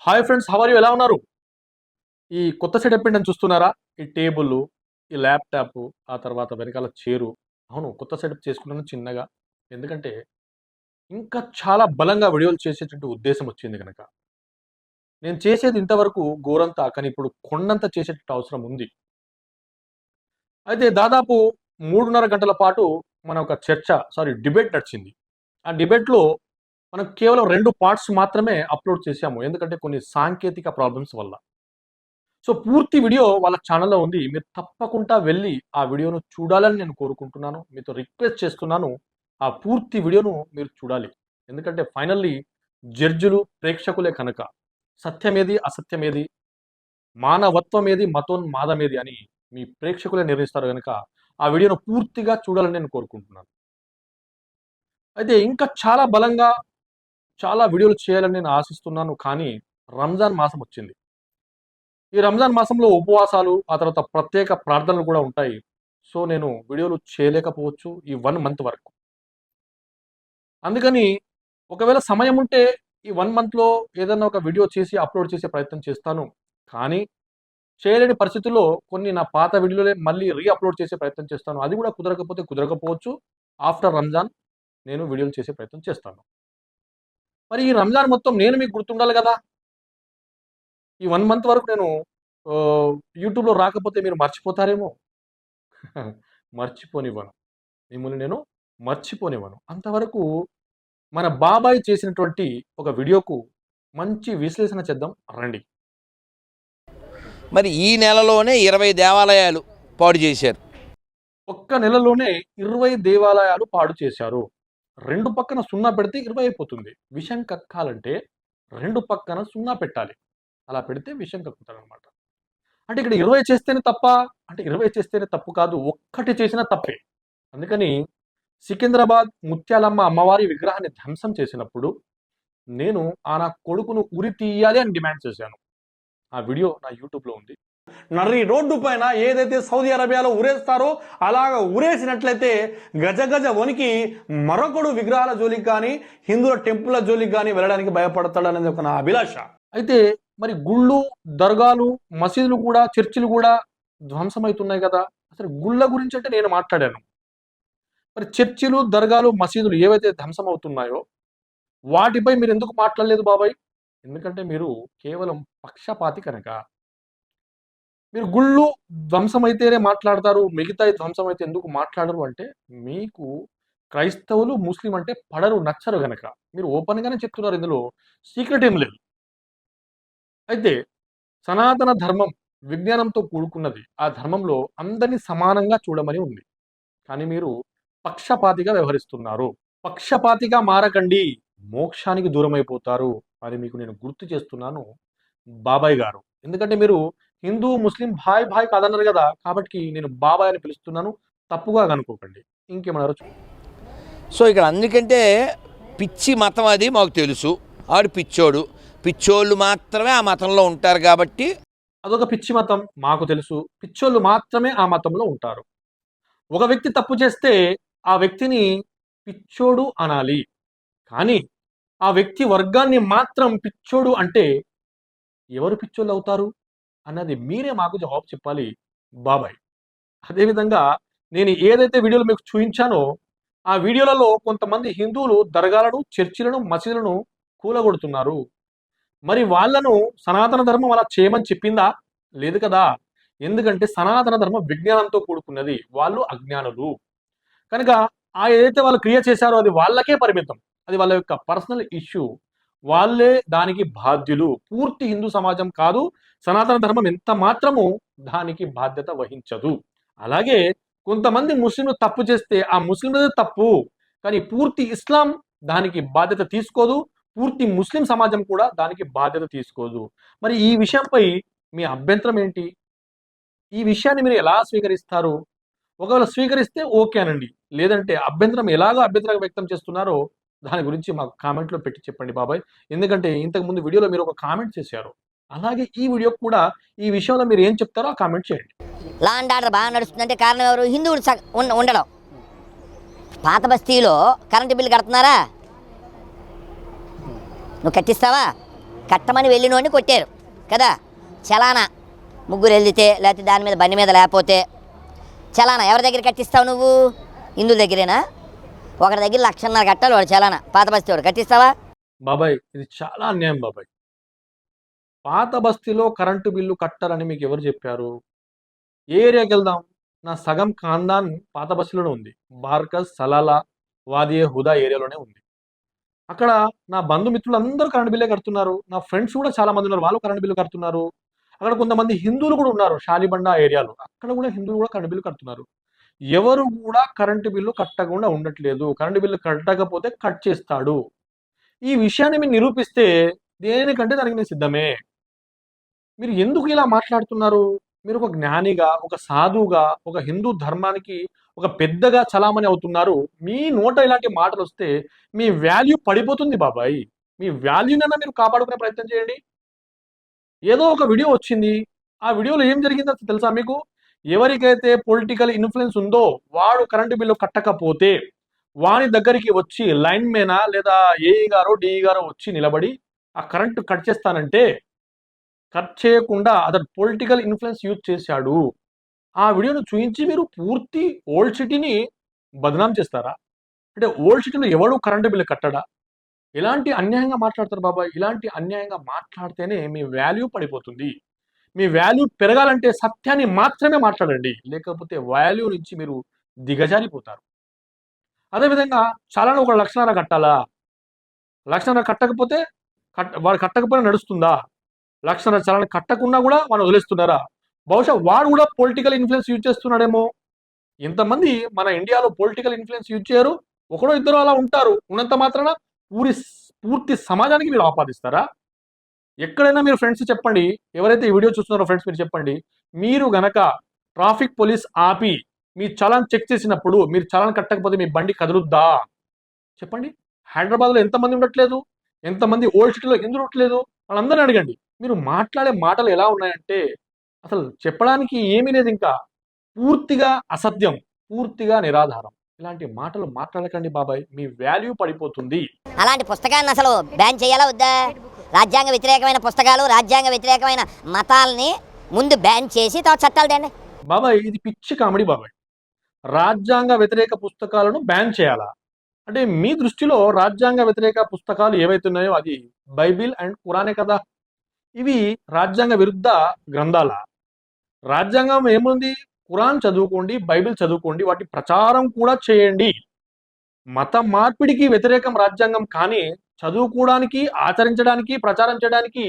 Hi friends, how are you? ఎలా ఉన్నారు? ఈ కొత్త సెటప్ ఏంటని చూస్తున్నారా? ఈ టేబుల్, ఈ ల్యాప్‌టాప్, ఆ తర్వాత వెనకాల చైరు. అవును, కొత్త సెటప్ చేసుకున్నాను చిన్నగా. ఎందుకంటే ఇంకా చాలా బలంగా వీడియోలు చేసేటట్టు ఉద్దేశం వచ్చింది గనక. నేను చేసేది ఇంతవరకు గోరంత, కానీ ఇప్పుడు కొండంత చేసేటట్టు అవసరం ఉంది. అయితే దాదాపు 3:30 గంటల పాటు మన ఒక డిబేట్ నడిచింది. ఆ డిబేట్‌లో మనం కేవలం 2 పార్ట్స్ మాత్రమే అప్‌లోడ్ చేశాము. ఎందుకంటే కొన్ని సాంకేతిక ప్రాబ్లమ్స్ వల్ల. సో, పూర్తి వీడియో వాళ్ళ ఛానెల్‌లో ఉంది. మీరు తప్పకుండా వెళ్లి ఆ వీడియోను చూడాలని నేను కోరుకుంటున్నాను. మీతో రిక్వెస్ట్ చేస్తున్నాను. ఆ పూర్తి వీడియోను మీరు చూడాలి. ఎందుకంటే ఫైనల్లీ జడ్జిలు ప్రేక్షకులే కనుక. సత్యమేది, అసత్యమేది, మానవత్వమేది, మతోన్మాదమేది అని మీ ప్రేక్షకులే నిర్ణయిస్తారు గనుక ఆ వీడియోను పూర్తిగా చూడాలని నేను కోరుకుంటున్నాను. అయితే ఇంకా చాలా బలంగా చాలా వీడియోలు చేయాలని నేను ఆశిస్తున్నాను. కానీ రంజాన్ మాసం వచ్చింది. ఈ రంజాన్ మాసంలో ఉపవాసాలు, ఆ తర్వాత ప్రత్యేక ప్రార్థనలు కూడా ఉంటాయి. సో, నేను వీడియోలు చేయలేకపోవచ్చు ఈ 1 మంత్ వరకు. అందుకని ఒకవేళ సమయం ఉంటే ఈ 1 మంత్‌లో ఏదన్నా ఒక వీడియో చేసి అప్‌లోడ్ చేసే ప్రయత్నం చేస్తాను. కానీ చేయలేని పరిస్థితుల్లో కొన్ని నా పాత వీడియోలే మళ్ళీ అప్‌లోడ్ చేసే ప్రయత్నం చేస్తాను. అది కూడా కుదరకపోతే కుదరకపోవచ్చు. ఆఫ్టర్ రంజాన్ నేను వీడియోలు చేసే ప్రయత్నం చేస్తాను. మరి ఈ రంజాన్ మొత్తం నేను మీకు గుర్తుండాలి గదా! ఈ 1 మంత్ వరకు నేను యూట్యూబ్‌లో రాకపోతే మీరు మర్చిపోతారేమో. మర్చిపోనివ్వను. మిమ్మల్ని నేను మర్చిపోనివ్వను. అంతవరకు మన బాబాయ్ చేసినటువంటి ఒక వీడియోకు మంచి విశ్లేషణ చేద్దాం రండి. మరి ఈ నెలలోనే 20 దేవాలయాలు పాడు చేశారు. ఒక్క నెలలోనే 20 దేవాలయాలు పాడు చేశారు. 2 పక్కన 0 పెడితే 20 అయిపోతుంది. విషం కక్కాలంటే 2 పక్కన 0 పెట్టాలి. అలా పెడితే విషం కక్కుతాడనమాట. అంటే ఇక్కడ 20 చేస్తేనే తప్పా? అంటే 20 చేస్తేనే తప్పు కాదు. ఒక్కటి చేసినా తప్పే. అందుకని సికింద్రాబాద్ ముత్యాలమ్మ అమ్మవారి విగ్రహాన్ని ధ్వంసం చేసినప్పుడు నేను నా కొడుకును ఉరి తీయాలి అని డిమాండ్ చేశాను. ఆ వీడియో నా యూట్యూబ్‌లో ఉంది. నర్రి రోడ్డు పైన ఏదైతే సౌదీ అరేబియాలో ఉరేస్తారో అలాగ ఉరేసినట్లయితే గజ గజ వణికి మరొకడు విగ్రహాల జోలికి కానీ హిందువుల టెంపుల్ జోలికి కానీ వెళ్ళడానికి భయపడతాడు అనేది ఒక నా అభిలాష. అయితే మరి గుళ్ళు, దర్గాలు, మసీదులు కూడా, చర్చిలు కూడా ధ్వంసమవుతున్నాయి కదా! అసలు గుళ్ళ గురించి అంటే నేను మాట్లాడాను. మరి చర్చిలు, దర్గాలు, మసీదులు ఏవైతే ధ్వంసమవుతున్నాయో వాటిపై మీరెందుకు మాట్లాడలేదు బాబాయ్? ఎందుకంటే మీరు కేవలం పక్షపాతి కనుక. మీరు గుళ్ళు ధ్వంసమైతేనే మాట్లాడతారు. మిగతాయి ధ్వంసమైతే ఎందుకు మాట్లాడరు అంటే, మీకు క్రైస్తవులు, ముస్లిం అంటే పడరు, నచ్చరు గనక. మీరు ఓపెన్‌గానే చెప్తున్నారు, ఇందులో సీక్రెట్ ఏం లేదు. అయితే సనాతన ధర్మం విజ్ఞానంతో కూడుకున్నది. ఆ ధర్మంలో అందరిని సమానంగా చూడమని ఉంది. కానీ మీరు పక్షపాతిగా వ్యవహరిస్తున్నారు. పక్షపాతిగా మారకండి. మోక్షానికి దూరమైపోతారు అని మీకు నేను గుర్తు చేస్తున్నాను బాబాయ్ గారు. ఎందుకంటే మీరు హిందూ, ముస్లిం భాయ్ భాయ్ కాదన్నారు గదా! కాబట్టి నేను బాబాయ్ అని పిలుస్తున్నాను. తప్పుగా అనుకోకండి. ఇంకేమన్నారో సో ఇక్కడ అందుకంటే పిచ్చి మతం అది మాకు తెలుసు. ఆడు పిచ్చోడు. పిచ్చోళ్ళు మాత్రమే ఆ మతంలో ఉంటారు కాబట్టి అదొక పిచ్చి మతం మాకు తెలుసు. పిచ్చోళ్ళు మాత్రమే ఆ మతంలో ఉంటారు. ఒక వ్యక్తి తప్పు చేస్తే ఆ వ్యక్తిని పిచ్చోడు అనాలి. కానీ ఆ వ్యక్తి వర్గాన్ని మాత్రం పిచ్చోడు అంటే ఎవరు పిచ్చోళ్ళవుతారు అన్నది మీరే మాకు జవాబు చెప్పాలి బాబాయ్. అదేవిధంగా నేను ఏదైతే వీడియోలు మీకు చూయించానో ఆ వీడియోలలో కొంతమంది హిందువులు దర్గాలను, చర్చిలను, మసీదులను కూలగొడుతున్నారు. మరి వాళ్ళను సనాతన ధర్మం అలా చేయమని చెప్పిందా? లేదు కదా! ఎందుకంటే సనాతన ధర్మం విజ్ఞానంతో కూడుకున్నది. వాళ్ళు అజ్ఞానులు. కనుక ఏదైతే వాళ్ళు క్రియ చేశారో అది వాళ్ళకే పరిమితం. అది వాళ్ళ యొక్క పర్సనల్ ఇష్యూ. వాళ్ళే దానికి బాధ్యులు. పూర్తి హిందూ సమాజం కాదు. సనాతన ధర్మం ఎంత మాత్రము దానికి బాధ్యత వహించదు. అలాగే కొంతమంది ముస్లింలు తప్పు చేస్తే ఆ ముస్లింలదే తప్పు. కానీ పూర్తి ఇస్లాం దానికి బాధ్యత తీసుకోదు. పూర్తి ముస్లిం సమాజం కూడా దానికి బాధ్యత తీసుకోదు. మరి ఈ విషయంపై మీ అభ్యంతరం ఏంటి? ఈ విషయాన్ని మీరు ఎలా స్వీకరిస్తారు? ఒకవేళ స్వీకరిస్తే ఓకే అనండి. లేదంటే అభ్యంతరం వ్యక్తం చేస్తున్నారో దాని గురించి మాకు కామెంట్‌లో పెట్టి చెప్పండి బాబాయ్. ఎందుకంటే ఇంతకుముందు వీడియోలో మీరు ఒక కామెంట్ చేశారు. అలాగే ఈ వీడియోకి కూడా ఈ విషయంలో మీరు ఏం చెప్తారో ఆ కామెంట్ చేయండి. లా అండ్ ఆర్డర్ బాగా నడుస్తుందంటే కారణం ఎవరు? హిందువులు ఉండడం. పాత బస్తీలో కరెంటు బిల్లు కడుతున్నారా? నువ్వు కట్టిస్తావా? కట్టమని వెళ్ళినోడిని కొట్టారు కదా. చలానా ముగ్గురు వెళ్తే లేకపోతే దాని మీద బండి మీద లేకపోతే చలానా ఎవరి దగ్గర కట్టిస్తావు నువ్వు? హిందువుల దగ్గరేనా? ఒకరి దగ్గర 1,50,000 కట్టాలి వాడు చలానా, పాత బస్తీ వాడు కట్టిస్తావా? బాబాయ్ ఇది చాలా అన్యాయం బాబాయ్. పాత బస్తీలో కరెంటు బిల్లు కట్టరని మీకు ఎవరు చెప్పారు? ఏ ఏరియాకి వెళ్దాం? నా సగం ఖాందాన్ పాత బస్తీలోనే ఉంది. బార్కస్, సలాలా, వాదియే హుదా ఏరియాలోనే ఉంది. అక్కడ నా బంధుమిత్రులు అందరూ కరెంటు బిల్లే కడుతున్నారు. నా ఫ్రెండ్స్ కూడా చాలా మంది ఉన్నారు, వాళ్ళు కరెంటు బిల్లు కడుతున్నారు. అక్కడ కొంతమంది హిందువులు కూడా ఉన్నారు, షాలిబండ ఏరియాలో, అక్కడ కూడా హిందువులు కూడా కరెంటు బిల్లు కడుతున్నారు. ఎవరు కూడా కరెంటు బిల్లు కట్టకుండా ఉండట్లేదు. కరెంటు బిల్లు కట్టకపోతే కట్ చేస్తాడు. ఈ విషయాన్ని మీరు నిరూపిస్తే దేనికంటే దానికి నేను సిద్ధమే. మీరు ఎందుకు ఇలా మాట్లాడుతున్నారు? మీరు ఒక జ్ఞానిగా, ఒక సాధువుగా, ఒక హిందూ ధర్మానికి ఒక పెద్దగా చలామణి అవుతున్నారు. మీ నోట ఇలాంటి మాటలు వస్తే మీ వాల్యూ పడిపోతుంది బాబాయ్. మీ వాల్యూనైనా మీరు కాపాడుకునే ప్రయత్నం చేయండి. ఏదో ఒక వీడియో వచ్చింది, ఆ వీడియోలో ఏం జరిగిందో తెలుసా మీకు? ఎవరికైతే పొలిటికల్ ఇన్ఫ్లుయెన్స్ ఉందో వాడు కరెంటు బిల్లు కట్టకపోతే వాని దగ్గరికి వచ్చి లైన్ మేనా లేదా ఏఈ గారో డిఈ గారో వచ్చి నిలబడి ఆ కరెంటు కట్ చేస్తానంటే కట్ చేయకుండా అతను పొలిటికల్ ఇన్ఫ్లుయెన్స్ యూజ్ చేశాడు. ఆ వీడియోను చూపించి మీరు పూర్తి ఓల్డ్ సిటీని బదనాం చేస్తారా? అంటే ఓల్డ్ సిటీలో ఎవడు కరెంటు బిల్లు కట్టడా? ఇలాంటి అన్యాయంగా మాట్లాడతారు బాబాయ్. ఇలాంటి అన్యాయంగా మాట్లాడితేనే మీ వాల్యూ పడిపోతుంది. మీ వాల్యూ పెరగాలంటే సత్యాన్ని మాత్రమే మాట్లాడండి, లేకపోతే వాల్యూ నుంచి మీరు దిగజారిపోతారు. అదేవిధంగా చలానా ఒక 1,50,000 కట్టాలా? 1,50,000 కట్టకపోతే వాడు కట్టకపోయినా నడుస్తుందా? 1,50,000 చలానా కట్టకుండా కూడా వాడు వదిలేస్తున్నారా? బహుశా వాడు కూడా పొలిటికల్ ఇన్ఫ్లుయెన్స్ యూజ్ చేస్తున్నాడేమో. ఇంతమంది మన ఇండియాలో పొలిటికల్ ఇన్ఫ్లుయెన్స్ యూజ్ చేయరు, ఒకడో ఇద్దరు అలా ఉంటారు. ఉన్నంత మాత్రాన పూర్తి సమాజానికి మీరు ఆపాదిస్తారా? ఎక్కడైనా మీరు ఫ్రెండ్స్ చెప్పండి, ఎవరైతే ఈ వీడియో చూస్తున్నారో ఫ్రెండ్స్ మీరు చెప్పండి, మీరు గనక ట్రాఫిక్ పోలీస్ ఆపి మీ చలాన్ చెక్ చేసినప్పుడు మీరు చలాన్ కట్టకపోతే మీ బండి కదులుద్దా? చెప్పండి. హైదరాబాద్లో ఎంతమంది ఉండట్లేదు? ఎంతమంది ఓల్డ్ సిటీలో ఎందుకు ఉండట్లేదు? వాళ్ళందరినీ అడగండి. మీరు మాట్లాడే మాటలు ఎలా ఉన్నాయంటే అసలు చెప్పడానికి ఏమీ లేదు, ఇంకా పూర్తిగా అసత్యం, పూర్తిగా నిరాధారం. ఇలాంటి మాటలు మాట్లాడకండి బాబాయ్, మీ వాల్యూ పడిపోతుంది. అలాంటి పుస్తకాన్ని అసలు బ్యాన్ చేయాలా వద్దా? రాజ్యాంగ వ్యతిరేకమైన పుస్తకాలు, రాజ్యాంగ వ్యతిరేకమైన మతాలని ముందు బ్యాన్ చేసి తర్వాత చట్టాలు తేండి. బాబాయ్ ఇది పిచ్చి కామెడీ బాబాయ్. రాజ్యాంగ వ్యతిరేక పుస్తకాలను బ్యాన్ చేయాలా? అంటే మీ దృష్టిలో రాజ్యాంగ వ్యతిరేక పుస్తకాలు ఏవైతే ఉన్నాయో అది బైబిల్ అండ్ ఖురానే కదా. ఇవి రాజ్యాంగ విరుద్ధ గ్రంథాల. రాజ్యాంగం ఏముంది? ఖురాన్ చదువుకోండి, బైబిల్ చదువుకోండి, వాటి ప్రచారం కూడా చేయండి. మత మార్పిడికి వ్యతిరేకం రాజ్యాంగం, కానీ చదువుకోవడానికి, ఆచరించడానికి, ప్రచారం చేయడానికి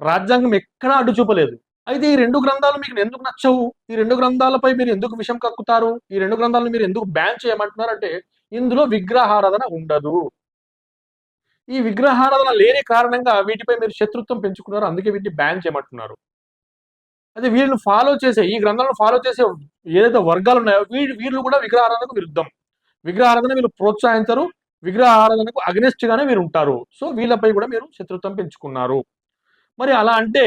రాజ్యాంగం ఎక్కడా అడ్డు చూపలేదు. అయితే ఈ 2 గ్రంథాలు మీకు ఎందుకు నచ్చవు? ఈ 2 గ్రంథాలపై మీరు ఎందుకు విషం కక్కుతారు? ఈ 2 గ్రంథాలను మీరు ఎందుకు బ్యాన్ చేయమంటున్నారంటే ఇందులో విగ్రహారాధన ఉండదు. ఈ విగ్రహారాధన లేని కారణంగా వీటిపై మీరు శత్రుత్వం పెంచుకున్నారు, అందుకే వీటిని బ్యాన్ చేయమంటున్నారు. అదే వీళ్ళని ఫాలో చేసే, ఈ గ్రంథాలను ఫాలో చేసే ఏదైతే వర్గాలు ఉన్నాయో వీళ్ళు కూడా విగ్రహారాధనకు విరుద్ధం. విగ్రహారాధన వీళ్ళు ప్రోత్సహించరు, విగ్రహారాధనకు అగెనిస్ట్ గానే మీరు ఉంటారు. సో వీళ్ళపై కూడా మీరు శత్రుత్వం పెంచుకున్నారు. మరి అలా అంటే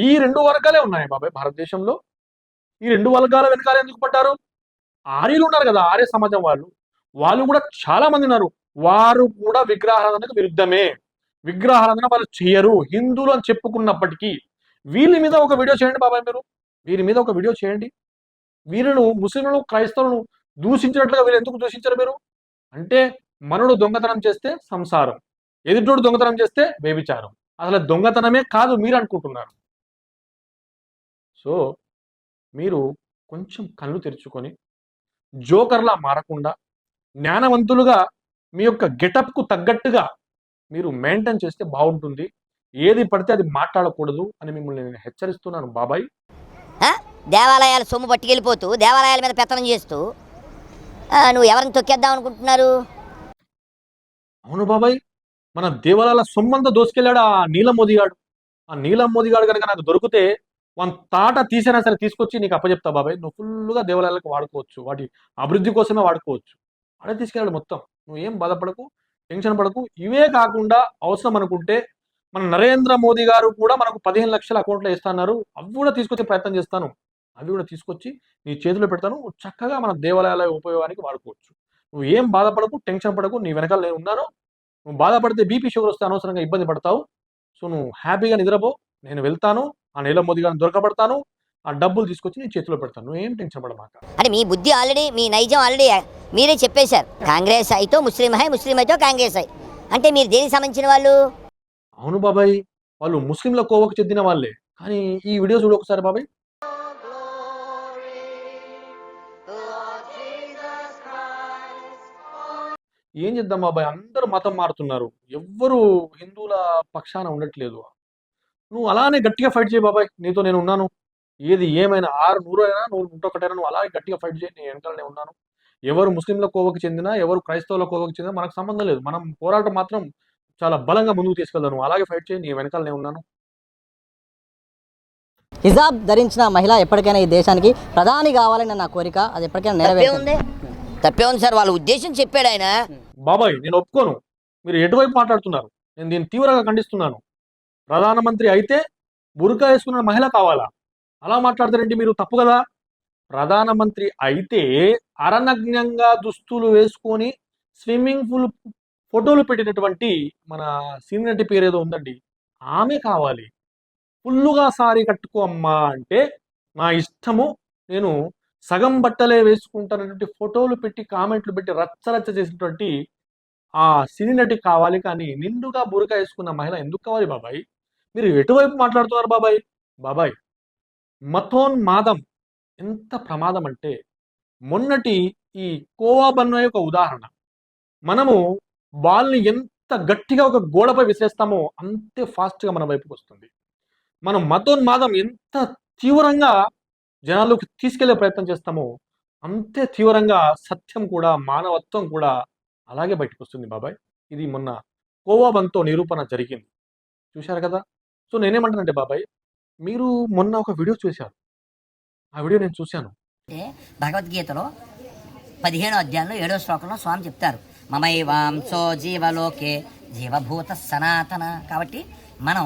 ఈ 2 వర్గాలే ఉన్నాయి బాబాయ్ భారతదేశంలో. ఈ 2 వర్గాల వెనకాల ఎందుకు పడ్డారు? ఆర్యులు ఉన్నారు కదా, ఆర్య సమాజం వాళ్ళు కూడా చాలా మంది ఉన్నారు. వారు కూడా విగ్రహారాధనకు విరుద్ధమే. విగ్రహారాధన వాళ్ళు చేయరు, హిందువులు అని చెప్పుకున్నప్పటికీ. వీళ్ళ మీద ఒక వీడియో చేయండి బాబాయ్, మీరు వీరి మీద ఒక వీడియో చేయండి. వీళ్ళను, ముస్లింలను, క్రైస్తవులను దూషించినట్లుగా వీళ్ళు ఎందుకు దూషించారు మీరు? అంటే మనోడు దొంగతనం చేస్తే సంసారం, ఎదుటోడు దొంగతనం చేస్తే వ్యభిచారం. అసలు దొంగతనమే కాదు మీరు అనుకుంటున్నారు. సో మీరు కొంచెం కళ్ళు తెరుచుకొని జోకర్లా మారకుండా జ్ఞానవంతులుగా మీ యొక్క గెటప్కు తగ్గట్టుగా మీరు మెయింటైన్ చేస్తే బాగుంటుంది. ఏది పడితే అది మాట్లాడకూడదు అని మిమ్మల్ని నేను హెచ్చరిస్తున్నాను బాబాయ్. దేవాలయాలు సొమ్ము పట్టుకెళ్ళిపోతూ దేవాలయాల మీద పెత్తనం చేస్తూ నువ్వు ఎవరిని తొక్కేద్దాం అనుకుంటున్నారు? అవును బాబాయ్, మన దేవాలయాల సొమ్మంతా దోసుకెళ్ళాడు ఆ నీలం మోదీ గాడు. ఆ నీలం మోదీ గాడు కనుక నాకు దొరికితే వన్ తాట తీసైనా సరే తీసుకొచ్చి నీకు అప్పచెప్తా బాబాయ్. నువ్వు ఫుల్గా దేవాలయాలకు వాడుకోవచ్చు, వాటి అభివృద్ధి కోసమే వాడుకోవచ్చు. అదే తీసుకెళ్ళాడు మొత్తం. నువ్వు ఏం బాధపడకు, టెన్షన్ పడకు. ఇవే కాకుండా అవసరం అనుకుంటే మన నరేంద్ర మోదీ గారు కూడా మనకు 15 లక్షల అకౌంట్లో ఇస్తున్నారు. అవి కూడా తీసుకొచ్చే ప్రయత్నం చేస్తాను. అవి కూడా తీసుకొచ్చి నీ చేతిలో పెడతాను. చక్కగా మన దేవాలయాల ఉపయోగానికి వాడుకోవచ్చు. నువ్వు ఏం బాధపడకు, టెన్షన్ పడకు, నీ వెనకాల నేను ఉన్నాను. నువ్వు బాధపడితే బీపీ షుగర్ వస్తే అనవసరంగా ఇబ్బంది పడతావు. సో నువ్వు హ్యాపీగా నిద్రపో, నేను వెళ్తాను, ఆ నీలం మోదీ గారిని దొరకబడతాను, ఆ డబ్బులు తీసుకొచ్చి నీ చేతిలో పెడతాను, నువ్వేం టెన్షన్ పడమాక. అంటే మీ బుద్ధి ఆల్రెడీ, మీ నైజం ఆల్రెడీ మీరే చెప్పేశారు. కాంగ్రెస్ అయితే ముస్లిం హై, ముస్లిం అయితే కాంగ్రెస్ హై. అంటే మీరు దేనికి సంబంధించిన వాళ్ళు? అవును బాబాయ్, వాళ్ళు ముస్లింల కోవకు చెందిన వాళ్ళే. కానీ ఈ వీడియో చూడు ఒకసారి బాబాయ్. ఏం చేద్దాం బాబాయ్, అందరూ మతం మారుతున్నారు, ఎవ్వరు హిందువుల పక్షాన ఉండట్లేదు. నువ్వు అలానే గట్టిగా ఫైట్ చేయి బాబాయ్, నీతో నేను ఉన్నాను. ఏది ఏమైనా 600 అయినా 101 నువ్వు అలాగే గట్టిగా ఫైట్ చేయి, నేను వెనకాలనే ఉన్నాను. ఎవరు ముస్లింల కోవకు చెందినా, ఎవరు క్రైస్తవుల కోవకు చెందినా మనకు సంబంధం లేదు. మనం పోరాటం మాత్రం చాలా బలంగా ముందుకు తీసుకెళ్దాం. నువ్వు అలాగే ఫైట్ చేయి, నీ వెనకాలనే ఉన్నాను. హిజాబ్ ధరించిన మహిళ ఎప్పటికైనా ఈ దేశానికి ప్రధాని కావాలని నా కోరిక, అది ఎప్పటికైనా నెరవేరుతుంది. తప్పే ఉంది సార్, వాళ్ళ ఉద్దేశం చెప్పాడు ఆయన. బాబాయ్ నేను ఒప్పుకోను, మీరు ఎటువైపు మాట్లాడుతున్నారు, నేను దీన్ని తీవ్రంగా ఖండిస్తున్నాను. ప్రధానమంత్రి అయితే బురకా వేసుకున్న మహిళ కావాలా? అలా మాట్లాడతారేంటి మీరు, తప్పు కదా. ప్రధానమంత్రి అయితే అరనగ్నంగా దుస్తులు వేసుకొని స్విమ్మింగ్ పూల్ ఫోటోలు పెట్టినటువంటి మన సీనియర్ నటి పేరు ఏదో ఉందండి, ఆమె కావాలి. ఫుల్లుగా సారీ కట్టుకో అమ్మా అంటే నా ఇష్టము, నేను సగం బట్టలే వేసుకుంటానటువంటి ఫోటోలు పెట్టి కామెంట్లు పెట్టి రచ్చరచ్చ చేసినటువంటి ఆ సినీ నటి కావాలి. కానీ నిండుగా బురకా వేసుకున్న మహిళ ఎందుకు కావాలి బాబాయ్? మీరు ఎటువైపు మాట్లాడుతున్నారు బాబాయ్? బాబాయ్ మతోన్మాదం ఎంత ప్రమాదం అంటే, మొన్నటి ఈ కోవా బన్ను యొక్క ఉదాహరణ. మనము బాల్ని ఎంత గట్టిగా ఒక గోడపై విసిరేస్తామో అంతే ఫాస్ట్గా మన వైపుకి వస్తుంది. మనం మతోన్మాదం ఎంత తీవ్రంగా జనాల్లోకి తీసుకెళ్లే ప్రయత్నం చేస్తామో అంతే తీవ్రంగా సత్యం కూడా, మానవత్వం కూడా అలాగే బయటకు వస్తుంది బాబాయ్. ఇది మొన్న కోవా బంతో నిరూపణ జరిగింది, చూశారు కదా. సో నేనేమంటానంటే బాబాయ్, మీరు మొన్న ఒక వీడియో చూశారు, ఆ వీడియో నేను చూశాను. అంటే భగవద్గీతలో 15వ అధ్యాయంలో 7వ శ్లోకంలో స్వామి చెప్తారు, మమైవాంసో జీవలోకే జీవభూత సనాతన. కాబట్టి మనం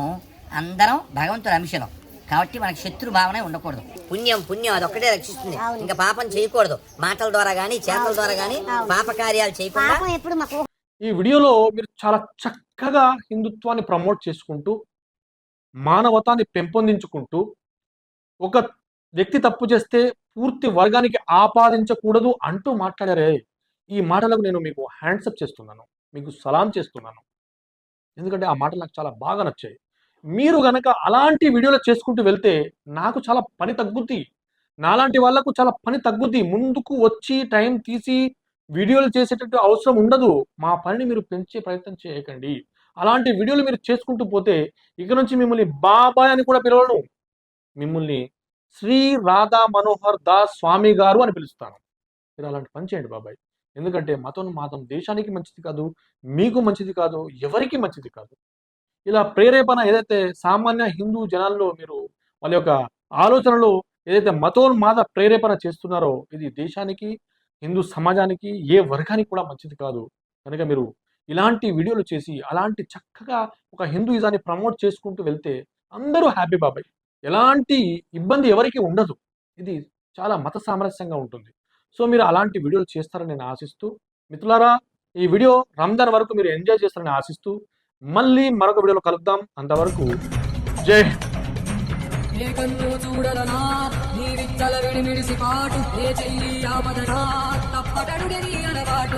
అందరం భగవంతుడి అంశలం కాబట్టి మనకి శత్రు భావనే ఉండకూడదు. పుణ్యం అదొక్కటే రక్షిస్తుంది. ఇంకా పాపం చేయకూడదు, మాటల ద్వారా కానీ చేతల ద్వారా కానీ పాప కార్యాలు చేయకుండా. ఈ వీడియోలో మీరు చాలా చక్కగా హిందుత్వాన్ని ప్రమోట్ చేసుకుంటూ, మానవతాన్ని పెంపొందించుకుంటూ, ఒక వ్యక్తి తప్పు చేస్తే పూర్తి వర్గానికి ఆపాదించకూడదు అంటూ మాట్లాడారే. ఈ మాటలకు నేను మీకు హ్యాండ్సప్ చేస్తున్నాను, మీకు సలాం చేస్తున్నాను. ఎందుకంటే ఆ మాటలు నాకు చాలా బాగా నచ్చాయి. మీరు గనక అలాంటి వీడియోలు చేసుకుంటూ వెళ్తే నాకు చాలా పని తగ్గుద్ది, నాలాంటి వాళ్లకు చాలా పని తగ్గుద్ది. ముందుకు వచ్చి టైం తీసి వీడియోలు చేసేటట్టు అవసరం ఉండదు. మా పనిని మీరు పెంచే ప్రయత్నం చేయకండి. అలాంటి వీడియోలు మీరు చేసుకుంటూ పోతే ఇక నుంచి మిమ్మల్ని బాబాయ్ అని కూడా పిలవను, మిమ్మల్ని శ్రీ రాధా మనోహర్ దాస్ స్వామి గారు అని పిలుస్తాను. మీరు అలాంటి పని చేయండి బాబాయ్. ఎందుకంటే మతోన్మాదం దేశానికి మంచిది కాదు, మీకు మంచిది కాదు, ఎవరికి మంచిది కాదు. ఇలా ప్రేరేపణ ఏదైతే సామాన్య హిందూ జనాల్లో మీరు వాళ్ళ యొక్క ఆలోచనలో ఏదైతే మతోన్మాద ప్రేరేపణ చేస్తున్నారో ఇది దేశానికి, హిందూ సమాజానికి, ఏ వర్గానికి కూడా మంచిది కాదు. కనుక మీరు ఇలాంటి వీడియోలు చేసి అలాంటి చక్కగా ఒక హిందూయిజాన్ని ప్రమోట్ చేసుకుంటూ వెళ్తే అందరూ హ్యాపీ బాబాయ్. ఎలాంటి ఇబ్బంది ఎవరికి ఉండదు. ఇది చాలా మత సామరస్యంగా ఉంటుంది. సో మీరు అలాంటి వీడియోలు చేస్తారని నేను ఆశిస్తూ, మిత్రులారా ఈ వీడియో రంజాన్ వరకు మీరు ఎంజాయ్ చేస్తారని ఆశిస్తూ మళ్ళీ మరొక వీడియోలో కలుద్దాం. అంతవరకు జై హింద్.